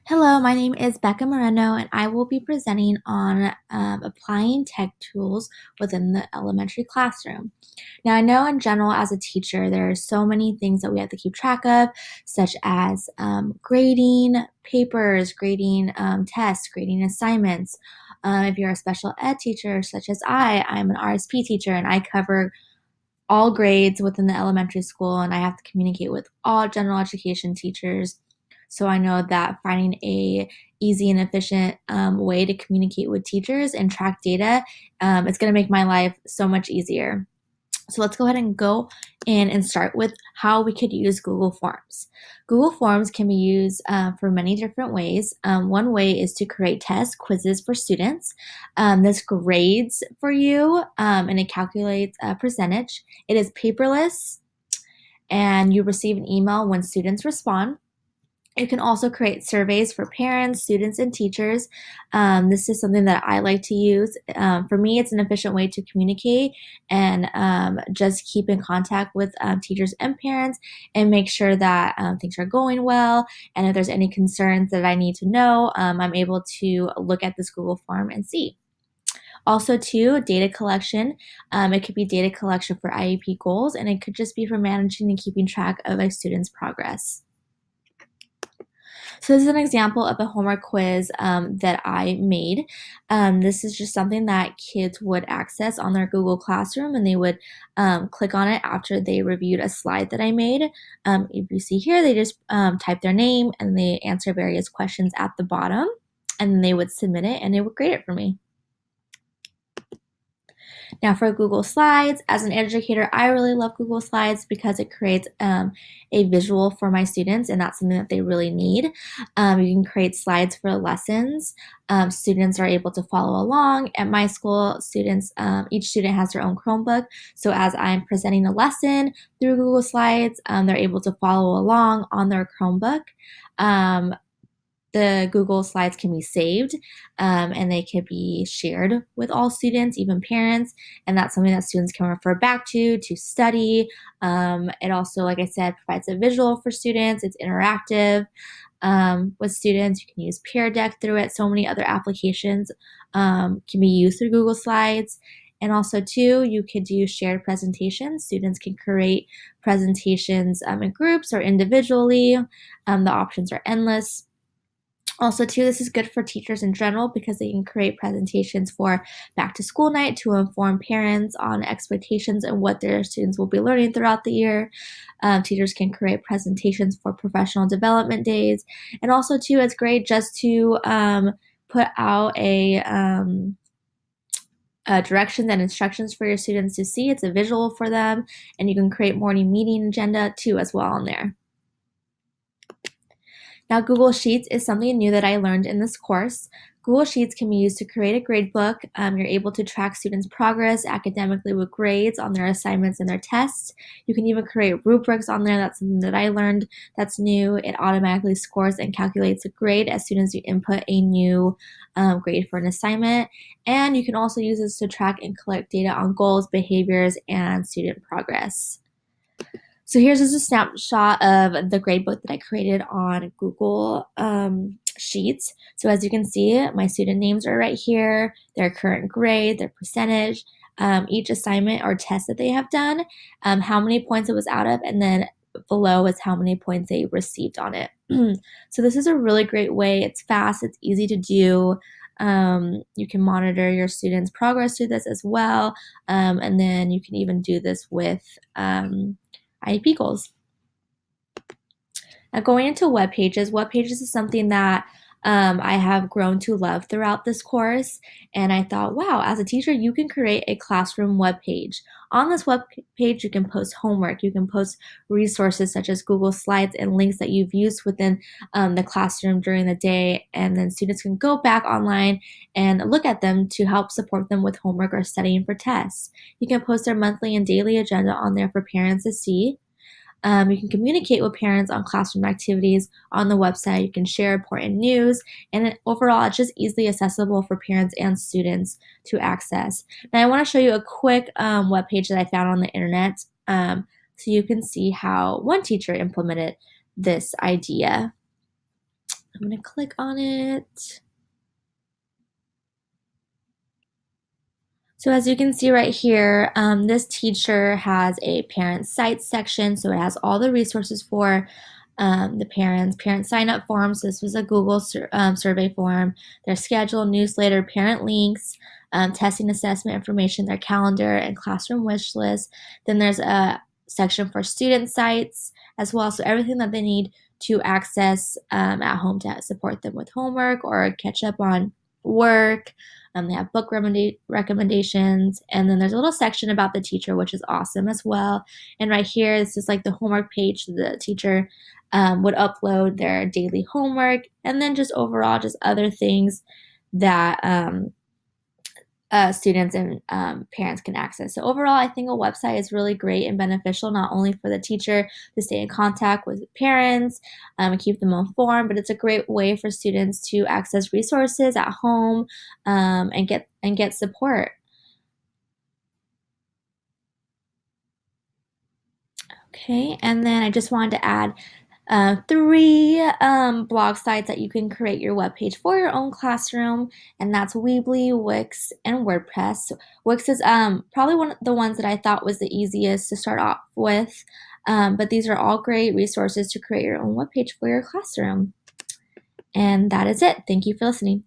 Hello, my name is Becca Moreno, and I will be presenting on applying tech tools within the elementary classroom. Now, I know in general, as a teacher, there are so many things that we have to keep track of, such as grading papers, grading tests, grading assignments. If you're a special ed teacher, such as I'm an RSP teacher, and I cover all grades within the elementary school, and I have to communicate with all general education teachers. So I know that finding a easy and efficient way to communicate with teachers and track data is going to make my life so much easier. So let's go ahead and go in and start with how we could use Google Forms. Google Forms can be used for many different ways. One way is to create test quizzes for students. This grades for you and it calculates a percentage. It is paperless and you receive an email when students respond. You can also create surveys for parents, students, and teachers. This is something that I like to use. For me, it's an efficient way to communicate and just keep in contact with teachers and parents and make sure that things are going well. And if there's any concerns that I need to know, I'm able to look at this Google form and see. Also, too, data collection. It could be data collection for IEP goals, and it could just be for managing and keeping track of a student's progress. So this is an example of a homework quiz that I made. This is just something that kids would access on their Google Classroom, and they would click on it after they reviewed a slide that I made. If you see here, they just type their name and they answer various questions at the bottom, and then they would submit it and it would grade it for me. Now for Google Slides, as an educator, I really love Google Slides because it creates a visual for my students, and that's something that they really need. You can create slides for lessons. Students are able to follow along. At my school, each student has their own Chromebook, so as I'm presenting a lesson through Google Slides, they're able to follow along on their Chromebook. The Google Slides can be saved and they can be shared with all students, even parents, and that's something that students can refer back to study. It also, like I said, provides a visual for students. It's interactive with students. You can use Pear Deck through it. So many other applications can be used through Google Slides. And also, too, you could do shared presentations. Students can create presentations in groups or individually. The options are endless. Also, too, this is good for teachers in general because they can create presentations for back to school night to inform parents on expectations and what their students will be learning throughout the year. Teachers can create presentations for professional development days. And also, too, it's great just to put out directions and instructions for your students to see. It's a visual for them, and you can create morning meeting agenda too as well on there. Now, Google Sheets is something new that I learned in this course. Google Sheets can be used to create a grade book. You're able to track students' progress academically with grades on their assignments and their tests. You can even create rubrics on there. That's something that I learned that's new. It automatically scores and calculates a grade as soon as you input a new grade for an assignment. And you can also use this to track and collect data on goals, behaviors, and student progress. So here's just a snapshot of the gradebook that I created on Google Sheets. So as you can see, my student names are right here, their current grade, their percentage, each assignment or test that they have done, how many points it was out of, and then below is how many points they received on it. So this is a really great way. It's fast, it's easy to do. You can monitor your students' progress through this as well. And then you can even do this with IEP goals. Now going into web pages is something that I have grown to love throughout this course, and I thought, wow, as a teacher, you can create a classroom web page. On this web page, you can post homework, you can post resources such as Google Slides and links that you've used within the classroom during the day, and then students can go back online and look at them to help support them with homework or studying for tests. You can post their monthly and daily agenda on there for parents to see. You can communicate with parents on classroom activities on the website. You can share important news, and overall, it's just easily accessible for parents and students to access. Now, I want to show you a quick web page that I found on the internet so you can see how one teacher implemented this idea. I'm going to click on it. So as you can see right here, this teacher has a parent site section, so it has all the resources for the parent sign-up forms. This was a Google survey form, their schedule, newsletter, parent links, testing assessment information, their calendar, and classroom wish list. Then there's a section for student sites as well, so everything that they need to access at home to support them with homework or catch up on work. They have book recommendations, and then there's a little section about the teacher, which is awesome as well. And right here, this is like the homework page. The teacher would upload their daily homework, and then just overall, just other things that students and parents can access. So overall, I think a website is really great and beneficial, not only for the teacher to stay in contact with parents and keep them informed, but it's a great way for students to access resources at home and get support. Okay, and then I just wanted to add three blog sites that you can create your webpage for your own classroom, and that's Weebly, Wix, and WordPress. Wix is probably one of the ones that I thought was the easiest to start off with, but these are all great resources to create your own webpage for your classroom. And that is it. Thank you for listening.